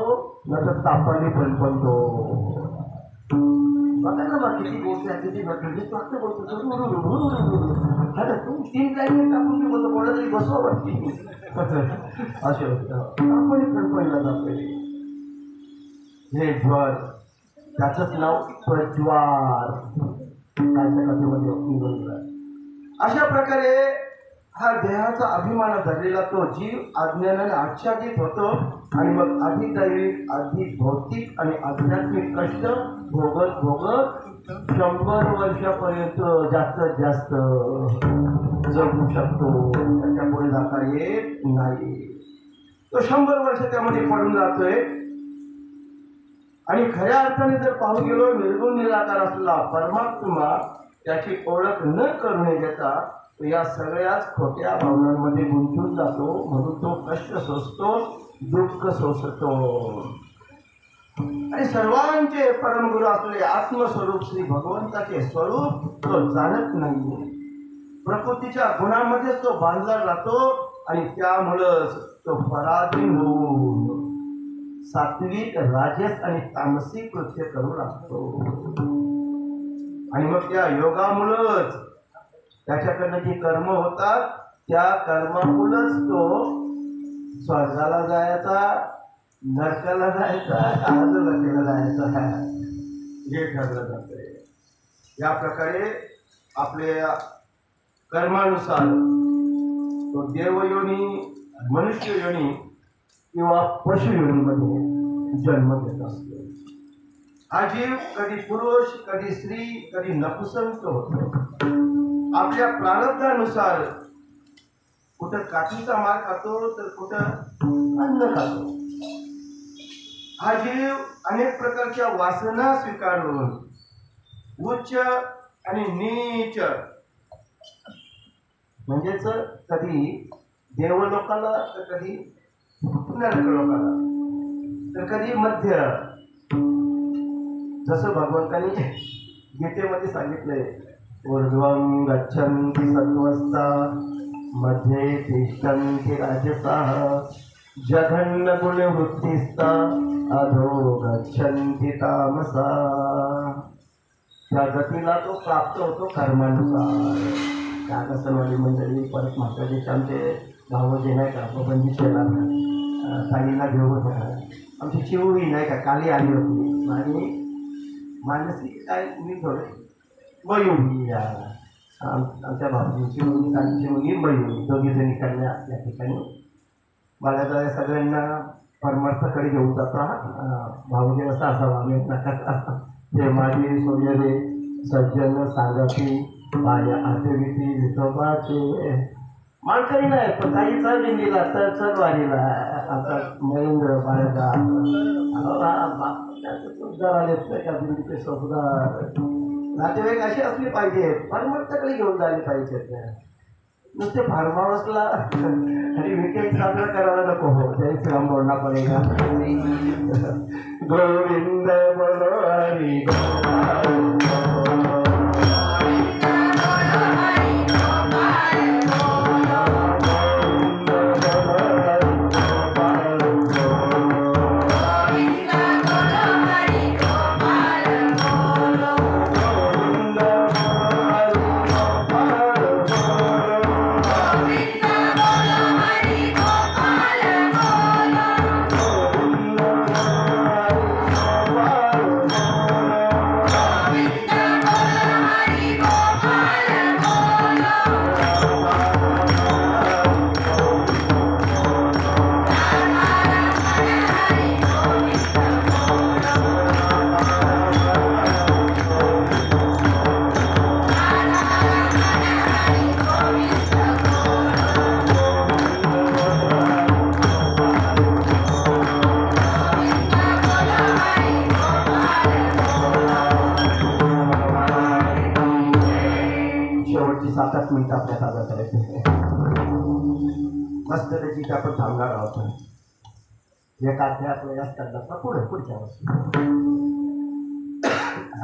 नंतर तापाने फणफणतो. बघा ना मग किती गोष्टी आहे. किती थंडीच वाटतं बोलतो. तू 3 क्लायमेट टाकून मी बोलतो कोणाला तरी बसवा वाटते असे होतं. तापाने फणफणला जातोय. हे ज्वर, त्याचंच नाव प्रज्वार. कालच्या कथेमध्ये अशा प्रकारे हा देहाचा अभिमान धरलेला तो जीव अज्ञानाने आच्छादित होतो आणि मग अधिक दैविक, अधिक भौतिक आणि आध्यात्मिक कष्ट भोगत भोगत 100 वर्षापर्यंत जास्तीत जास्त जगू शकतो. त्याच्या पुढे जाता येत नाही. तो 100 वर्ष त्यामध्ये पडून जातोय आणि खऱ्या अर्थाने जर पाहू गेलो निर्गुण निराकार असलेला परमात्मा त्याची ओळख न करून देता या सगळ्याच खोट्या भावनांमध्ये गुंतून जातो, म्हणून तो कष्ट सोसतो, दुःख सोसतो. आणि सर्वांचे परमगुरु असलेले आत्मस्वरूप श्री भगवंताचे स्वरूप तो जाणत नाही. प्रकृतीच्या गुणांमध्येच तो बांधला जातो आणि त्यामुळंच तो पराधीन होऊन सात्विक, राजस आणि तामसिक कृत्य करू लागतो. आणि मग त्या योगामुळंच त्याच्याकडनं जी कर्म होतात त्या कर्मामुळंच तो स्वर्गाला जायचा, नरकाला जायचा, आजूबाजूला जायचा हे ठरलं जाते. या प्रकारे आपल्या कर्मानुसार तो देवयोनी, मनुष्य योनी किंवा पशुयोनीमध्ये जन्म घेत असतो. हा जीव कधी पुरुष, कधी स्त्री, कधी नपुसंक होतो. आपल्या प्रारब्धानुसार कुठं काठीचा मार खातो तर कुठं अन्न खातो. हा जीव अनेक प्रकारच्या वासना स्वीकारून उच्च आणि नीच म्हणजेच कधी देवलोकाला तर कधी नरकलोकाला तर कधी मध्य. जसं भगवंतांनी गीतेमध्ये सांगितलंय, ऊर्ध्वं गच्छन्ति सत्त्वस्ता मध्ये तिष्ठन्ति राजसाः जघन्य गुणवृत्तिस्ता अधो गच्छन्ति तामसाः. त्या गतीला तो प्राप्त होतो कर्मानुसार. त्या कसनवाली मंडळी परत महाराजांचे आमचे भावजे नाही का बंदी केला सालीला घेऊन आमची चिवळी नाही का काली आली होती आणि मानसिक काय मी थोडे मयुरी आमच्या भावजींची मुलगी कालीची मुलगी मयुरी दोघी जणी कन्या या ठिकाणी मला सगळ्यांना परमार्थाकडे घेऊन जातो. भावजी असा असावा आम्ही नका ते माझी सोयरे सज्जन सांगती माझ्या आठवीची विठोबाचे माणकरी नाही पण काही चल दिंडीला तर चल वारीला आता महेंद्र बाळगा का दिंडीचे सोबदार नातेवाईक असे असले पाहिजे. परमार्थाकडे घेऊन जायला पाहिजे. नुसते फार्म हाऊसला आणि विकेंड साजरा करायला नको हो. जय श्रीराम बोलना पडेगा. गोविंद बोलो हरी आपल्या ताब्यात करायचे मस्त त्याची आपण थांबणार आहोत. एका अध्यायात असतात पुढच्या वर्षी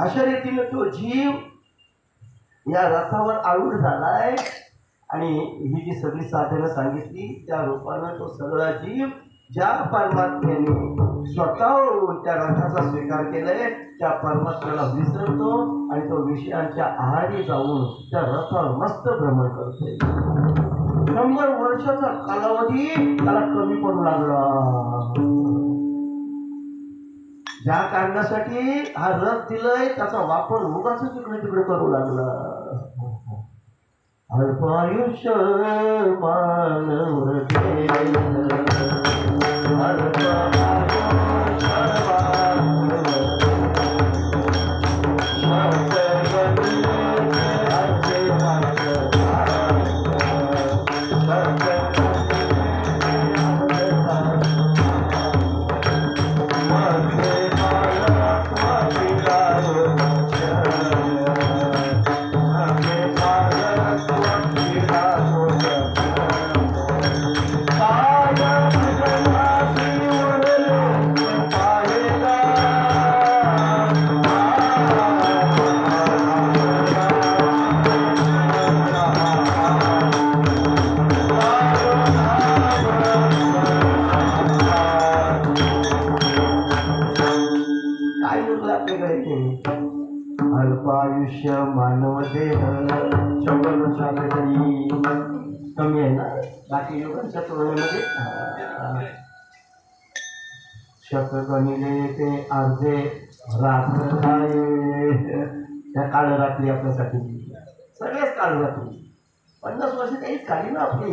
अशा रीतीने तो जीव या रथावर आरूढ झालाय आणि ही जी सगळी साधनं सांगितली त्या रूपानं तो सगळा जीव ज्या परमात्म्याने स्वतःहून त्या रथाचा स्वीकार केलाय त्या परमात्म्याला विसरतो आणि तो विषयांच्या आहारी जाऊन त्या रथावर मस्त भ्रमण करतोय. 100 वर्षाचा कालावधी त्याला कमी पडू लागला. ज्या कारणासाठी हा रथ दिलाय त्याचा वापर उगाच तिकडे तिकडे करू लागला. अल्पायुष्य मानव Hare कमी आहे ना बाकी युगांच्या तुलनेमध्ये. शतगणिले ते अर्धे रात्र आहे त्या काळ रात्री आपल्यासाठी सगळेच काळ रात्री 50 वर्ष काहीच काढली ना आपली.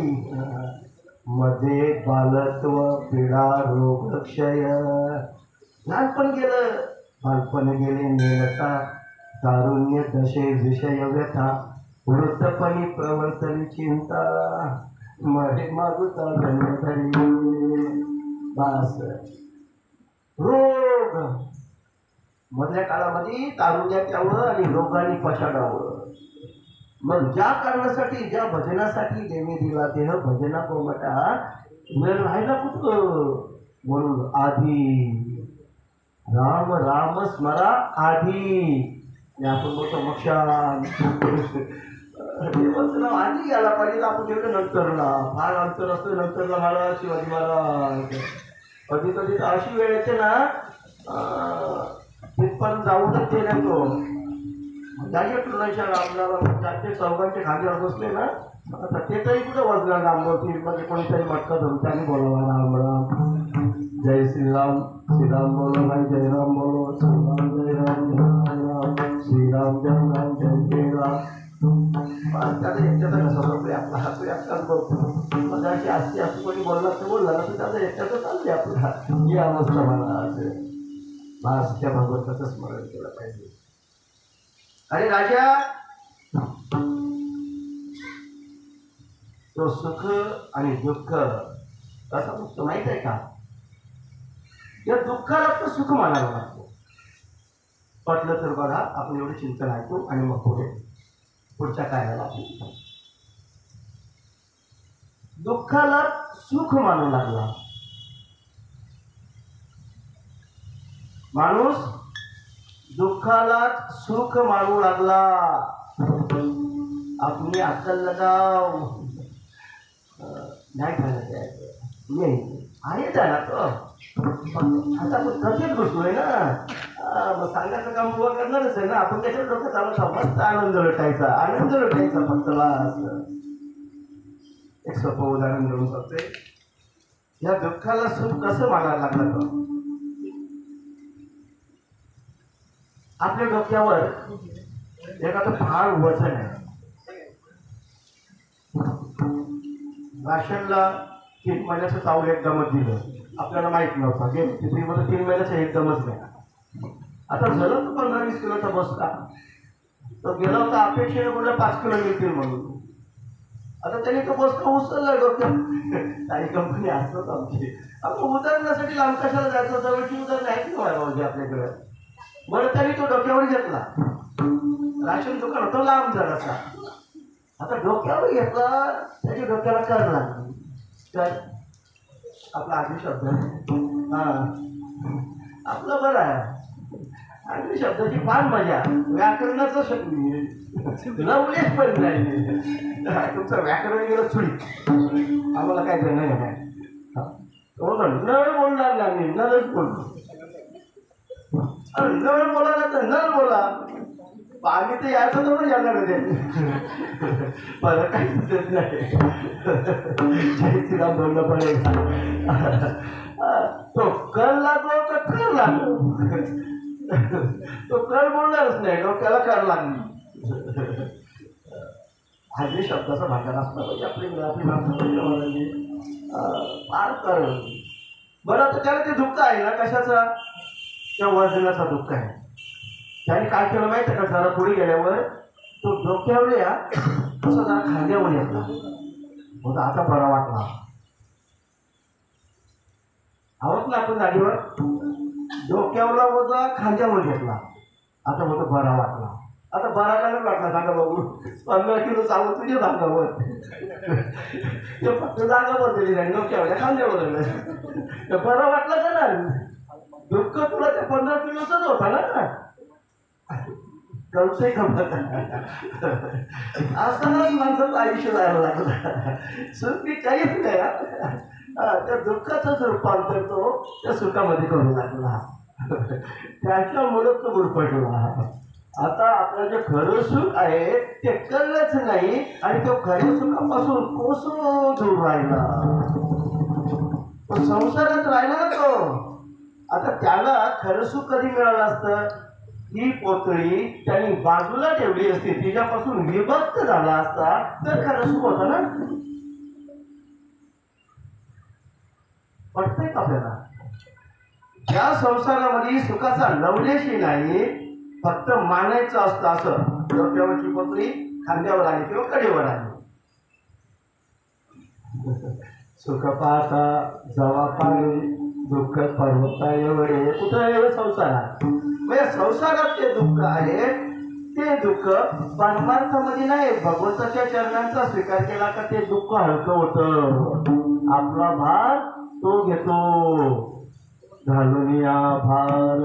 मध्ये बालत्व पीडा रोग क्षय लहानपण गेलं बालपण गेले नेलता तारुण्य दशे विषय व्यथा वृद्धपणी प्रवर्तली चिंता महे मागुता धन्यधरी बास. रोग मधल्या काळामध्ये तारुण्यात यावं आणि रोगाने पछाडावं. मग ज्या कारणासाठी ज्या भजनासाठी देवी दिला देह भजना कोमटा वेळ राहिला कुठं म्हणून आधी राम राम स्मरा आधी आपण बोलतो मक्षान देवाचं नाव आधी यायला पाहिजे. आपण तेवढं नंतरला फार अंतर असतं नंतरला महाराज शिवाजी महाराज कधी कधी अशी वेळ येते ना तिथपर्यंत जाऊनच ते नाही तो जागे तुलाच्या रामला जागते चौघांचे खांद्यावर बसले ना आता ते तरी कुठं वाजणार रामवरती मध्ये कोणीतरी मटका धरून त्याने बोलावा राम राम जय श्रीराम श्रीराम बोलो भाई जय राम बोलो श्रीराम जय राम जय राम श्रीराम जय राम जय श्रीराम. त्याचा एकट्याचा कसा बघतोय आपला हात एकटाच बघतो मग अशी असते असं कोणी बोलला तर बोलला ना तर त्याचा एकट्याचं चालते आपला ही अवस्था मला असेल. बस त्या भगवंताचं स्मरण केलं पाहिजे. अरे राजा तो सुख आणि दुःख कसा बघतो माहित आहे का. या दुःखाला तो सुख मानायला लागतो. पटलं तर बघा आपण एवढे चिंतन ऐकू आणि मग पुढच्या कार्याला दुःखाला सुख मानू लागला माणूस. दुःखाला सुख मानू लागला. आपली अक्कल लगाव नाही खायला आहे त्याला तो आता आपण कथेत घुसलोय ना मग सांगायचं काम उभं करणारच आहे ना आपण त्याच्यावर डोक्यात आला मस्त आनंद लुटायचा फक्त असं. एक सोपं उदाहरण देऊन सांगते. या दुःखाला सुख कसं मानायला लागलं तो. आपल्या डोक्यावर एखादं फार वजन आहे. राशनला 3 महिन्याचं चावल एकदमच दिलं आपल्याला माहित नव्हतं की तिथीमध्ये 3 महिन्याचं एकदमच नाही. आता झालं तर 15-20 किलोचा बसला तो गेला होता अपेक्षेने कुठे 5 किलो मिळतील म्हणून. आता त्याने तो बसका उचलला डोक्यात. काही कंपनी असतात आमची आपण उदाहरणासाठी लांब कशाला जायचं जवळची उदाहरण आहेत ना पाहिजे आपल्याकडे. बरं तरी तो डोक्यावर घेतला. राशन दुकान होतं लांब जरासा. आता डोक्यावर घेतला त्याच्या डोक्याला कर लागली. तर आपला आधी शब्द आपलं बरं आहे. आधी शब्दाची फार मजा व्याकरणाचं शब्द लवलेच पण नाही. तुमचं व्याकरण गेलं चुडी आम्हाला काय देणं नाही. नळ बोलणार नाही मी नळच बोलतो. नळ बोला ना तर नळ बोला पाणी तर याचं थोडं जाणार आहे मला काहीच देत नाही. जय श्रीराम बोलणं पडेल. तो कर लागलो तर कर लागलो तो कर बोलणारच नाही डोक्याला कर लागली. हल्ली शब्दाचा भांडण असला पाहिजे आपली माणसं फार कर. बरं तर त्याला ते दुःख आहे ना कशाचा त्या वजनाचा दुःख आहे. त्याने काय केलं माहिती आहे का जरा पुढे गेल्यावर तो डोक्यावर या असं जरा खांद्यावर येतला मग आता बरा वाटला. आहोत ना आपण जागेवर डोक्यावरला वजा खांद्यावर घेतला आता मग बरा वाटला. आता बरा काय वाटला सांगा बाबू 15 किलो चालू तुझ्या भागावर ते फक्त जागा बदलली नाही डोक्यावर खांद्यावर बरा वाटला का ना. दुःख तुला ते 15 किलोचाच होता ना कळतंय का असं माणसाचं आयुष्य जायला लागलं. सुखी काहीच नाही. त्या दुःखाचंच रूपांतर तो त्या सुखामध्ये करू लागला. त्याच्यामुळे तो गुरफटला. आता आपलं जे खरं सुख आहे ते कळलंच नाही आणि तो खऱ्या सुखापासून कोसळून दूर राहिला. तो संसारात राहिला ना तो. आता त्याला खरं सुख कधी मिळालं असतं? ही पोतळी त्यांनी बाजूला ठेवली असती, तिच्यापासून विभक्त झाला असता तर खरं सुख होतं ना. पटतंय का आपल्याला? या संसारामध्ये सुखाचा लवलेशी नाही, फक्त मानायचं असतं. असं डोक्यावरची पोतळी खांद्यावर आली किंवा कडेवर आली. सुख पाहता जवा पाणी दुःख पर्वता एवढे कुठं आहे संसारात. म्हणजे संसारात ते दुःख आहे, ते दुःख परमार्थामध्ये नाही. भगवंताच्या चरणांचा स्वीकार केला का ते दुःख हलकं होतं. आपला भार तो घेतो. घालून भार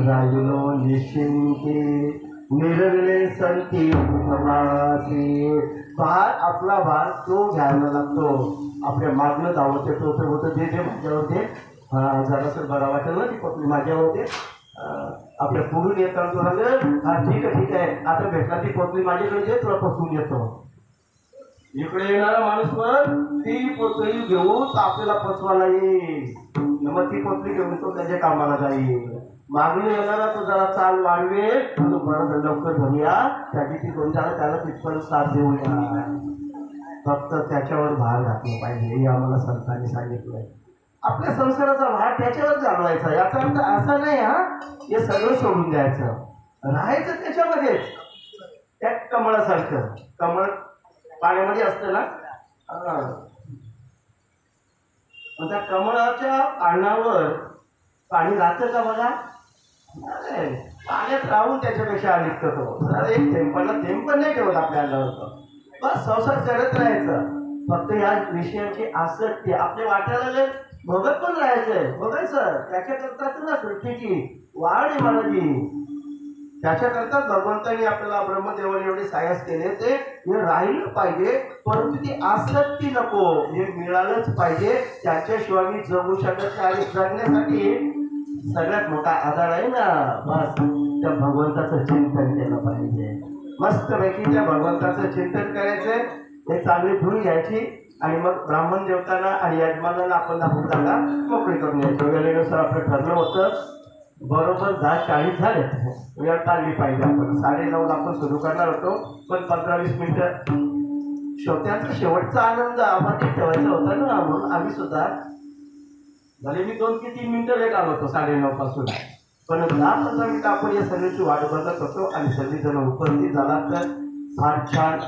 राहिलो निश्चिंती निरगले संती भार. आपला भार तो घ्यायला लागतो. आपल्या मागणं धावत येतो ते होतं जे जे माझ्यावर ते जरासं बरा वाटेल ना ती पत्नी माझ्यावर ते आपल्या पुढून येतात. हा ठीक आहे आता भेटला ती पोतळी माझ्याकडे जे तुला पसवून येतो. इकडे येणारा माणूस पण ती पोतळी घेऊन आपल्याला पचवायला येईल. मग ती पोतळी घेऊन तो त्याच्या कामाला जाईल. मागणी येणारा तो जरा चाल वाढवेल, तो बरं लवकर धरूया त्याची ती दोन जरा त्याला तिथपर्यंत साथ देऊया. फक्त त्याच्यावर भार घातला पाहिजे हे आम्हाला संतांनी सांगितलंय. आपल्या संसाराचा भार त्याच्यावर जाणवायचा. याचा अर्थ असा नाही हे सगळं सोडून द्यायचं, राहायचं त्याच्यामध्येच. त्या कमळासारखं. कमळ पाण्यामध्ये असतं ना, त्या कमळाच्या पानावर पाणी राहतं का बघा? पाण्यात राहून त्याच्यापेक्षा अलिप्त तो. एक थेंबाला थेंब पण नाही ठेवत आपल्या अंगावर. बस संसार करत राहायचं. फक्त या विषयाची आसक्ती आपल्या वाट्याला बघत पण राहायचंय. बघायचं त्याच्याकरताच ना सृष्टीची वाढ आहे महाराजी. त्याच्याकरता भगवंतांनी आपल्याला ब्रह्मदेवाने एवढे सायास केले. ते हे राहिलं पाहिजे, परंतु ती आसक्ती नको. हे मिळालंच पाहिजे, त्याच्याशिवाय मी जगू शकत नाही. आणि जगण्यासाठी सगळ्यात मोठा आधार आहे ना, बस त्या भगवंताचं चिंतन केलं पाहिजे. मस्तपैकी त्या भगवंताचं चिंतन करायचंय. हे चांगली धुळी घ्यायची आणि मग ब्राह्मण देवतांना आणि यजमानांना आपण दाखवून जागा मोकळी करून घ्यायची. वेळेनुसार आपलं ठरलं होतं बरोबर 10:40 झाले. वेळ काढली पाहिजे. आपण 9:30 आपण सुरू करणार होतो, पण 15-20 मिनिटं श्रोत्यांचा शेवटचा आनंद आम्हाला ठेवायचा होता ना, म्हणून आम्ही सुद्धा भले मी 2 ते 3 मिनिटं लेट आलो होतो 9:30 पासून. पण 10-15 मिनिटं आपण या सगळ्याची वाट बघत होतो आणि सगळीजण उपस्थित झाला तर फार छान.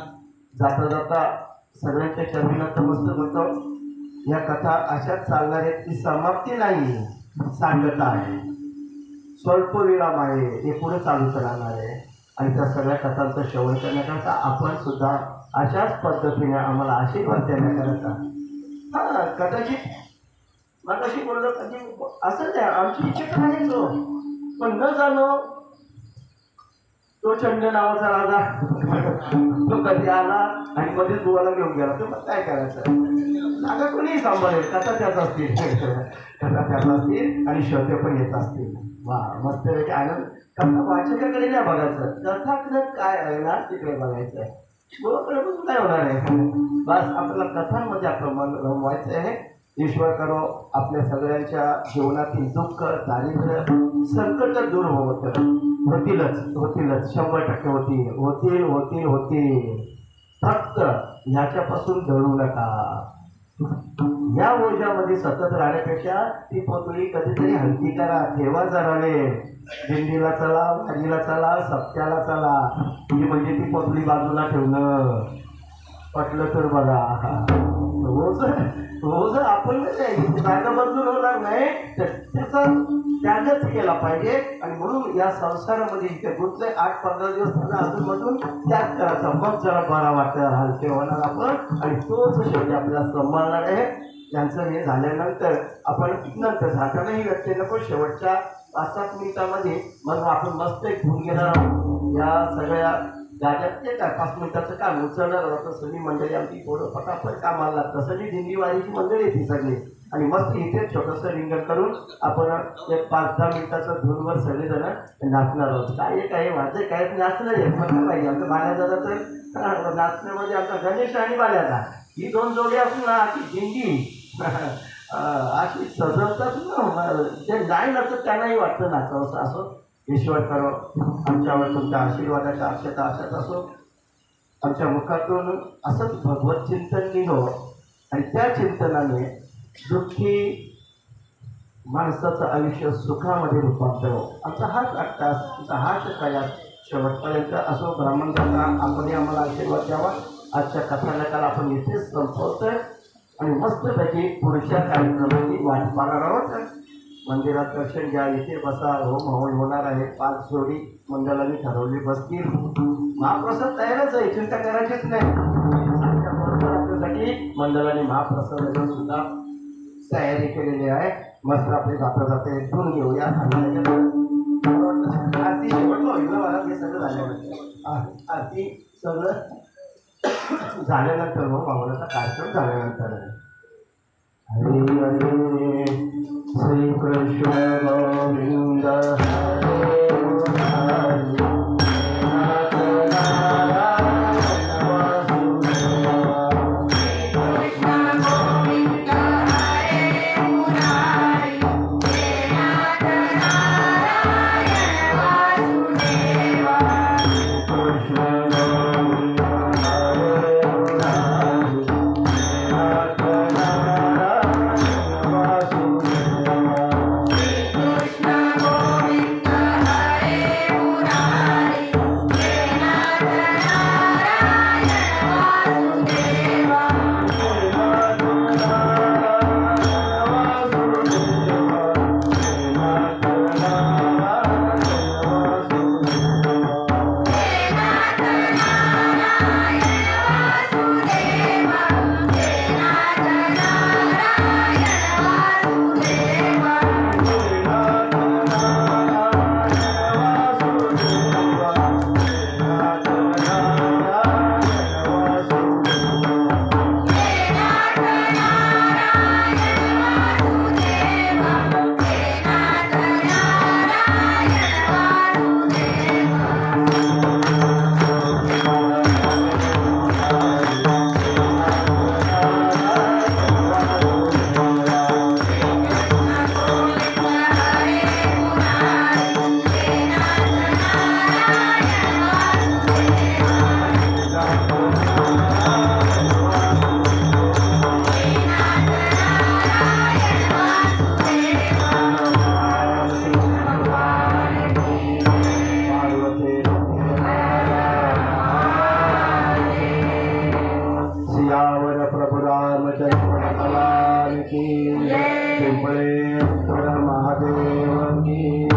जाता जाता सगळ्यांच्या चरणी नतमस्तक होतो. या कथा अशाच चालणार आहेत. ती समाप्ती नाही, सांगता आहे. स्वल्प विराम आहे, हे पुढे चालूच राहणार आहे. आणि त्या सगळ्या कथांचा शेवट करण्याकरता आपण सुद्धा अशाच पद्धतीने आम्हाला आशीर्वाद देण्याकरता कदाचित मगाशी बोललो कधी असं नाही. आमची इच्छा आहेच हो, पण न जाणो तो चंड नावाचा राजा तो कधी आला आणि मध्येच बुवाला घेऊन गेला. तो मग काय करायचं? जागा कोणीही सांभाळेल. कथा त्याच असतील, कथा त्याच असतील आणि श्रोते पण येत असतील. वा मस्त पैकी आनंद. कथा वाचकाकडे नाही बघायचं, कथाकृत काय आहे ना तिकडे बघायचं. बरोबर बघून काय होणार आहे? बस आपल्याला कथांमध्ये आपलं मन रमवायचं आहे. ईश्वर करो आपल्या सगळ्यांच्या जीवनातील दुःख दारिद्र्य संकट दूर होतीलच 100% होतील. फक्त ह्याच्यापासून डरू नका. या ओझ्यामध्ये सतत राहण्यापेक्षा ती पोतळी कधीतरी हलकी करा. ठेवा जरा वेळ. दिंडीला चला, वारीला चला, सप्त्याला चला. म्हणजे ती पोतळी बाजूला ठेवणं. पटलं तर बघा. रोज आपण जागा बदलून होणार नाही, तर त्याचा त्यागच केला पाहिजे. आणि म्हणून या संसारामध्ये इथे गुंतले 8-15 दिवस झाला अजून मधून त्याग करायचा. मग जरा बरा वाटतं, हलके होणार आपण. आणि तोच शेवटी आपल्याला सांभाळणार आहे. त्यांचं हे झाल्यानंतर आपण नंतर झाकालाही व्यक्ती नको. शेवटच्या 5-7 मिनिटामध्ये मग आपण मस्त एक घेऊन घेणार आहोत. या सगळ्या जाग्यात ते काय 5 मिनिटाचं काम उचलणार होतं. सगळी मंडळी आमची थोडं फटाफट कामाला लागतं. सगळी दिंडीवारीची मंडळी ती सगळी आणि मस्त इथे छोटंसं रिंगण करून आपण एक 5-10 मिनिटाचं धूनवर सगळेजण नाचणार आहोत. काय माझे काय नाचणं आहे म्हटलं पाहिजे. आमचं बाल्याचा तर नाचण्यामध्ये आमचा गणेश आणि बाल्याचा ही 2 जोडी असून ना ती दिंडी अशी सजवतात ना, जे नाही नसतं त्यांनाही वाटतं नाचावं असं. ईश्वर करो आमच्यावर तुमच्या आशीर्वादाच्या अक्षता अशात असो. आमच्या मुखातून असंच भगवत चिंतन निघो आणि त्या चिंतनाने दुःखी माणसाचं आयुष्य सुखामध्ये रूपांतर हो. आमचा हाच अट्टास, आमचा हाच प्रयास शेवटपर्यंत असो. ब्राह्मण दादा आपण आम्हाला आशीर्वाद द्यावा. आजच्या कथानकाला आपण इथेच संपवतोय आणि मस्तपैकी पुढच्या कार्यक्रमाची वाट पाहणार आहोत. मंदिरात दर्शन घ्या, इथे बसा. होम हवन होणार आहे. 5 जोडी मंडळांनी ठरवली बसतील. महाप्रसाद तयारच आहे, चिंता करायचीच नाही. आपल्यासाठी मंडळाने महाप्रसादाची सुद्धा तयारी केलेली आहे. मस्त आपले जाता जाता इथून घेऊया. आरती शेवटला होईल ना मला, हे सगळं झाल्यानंतर आरती सगळं झाल्यानंतर मग मावळाचा कार्यक्रम झाल्यानंतर हरे हरे श्री कृष्ण गोविंद हरे हरे. महादेव की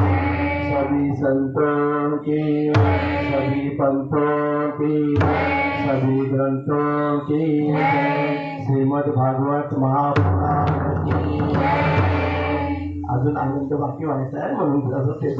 सभी संतों की, सभी पंथों की, सभी ग्रंथों की, श्रीमद् भागवत महापुराण की. अजून आनंद बाकी व्हायचा आहे म्हणून ते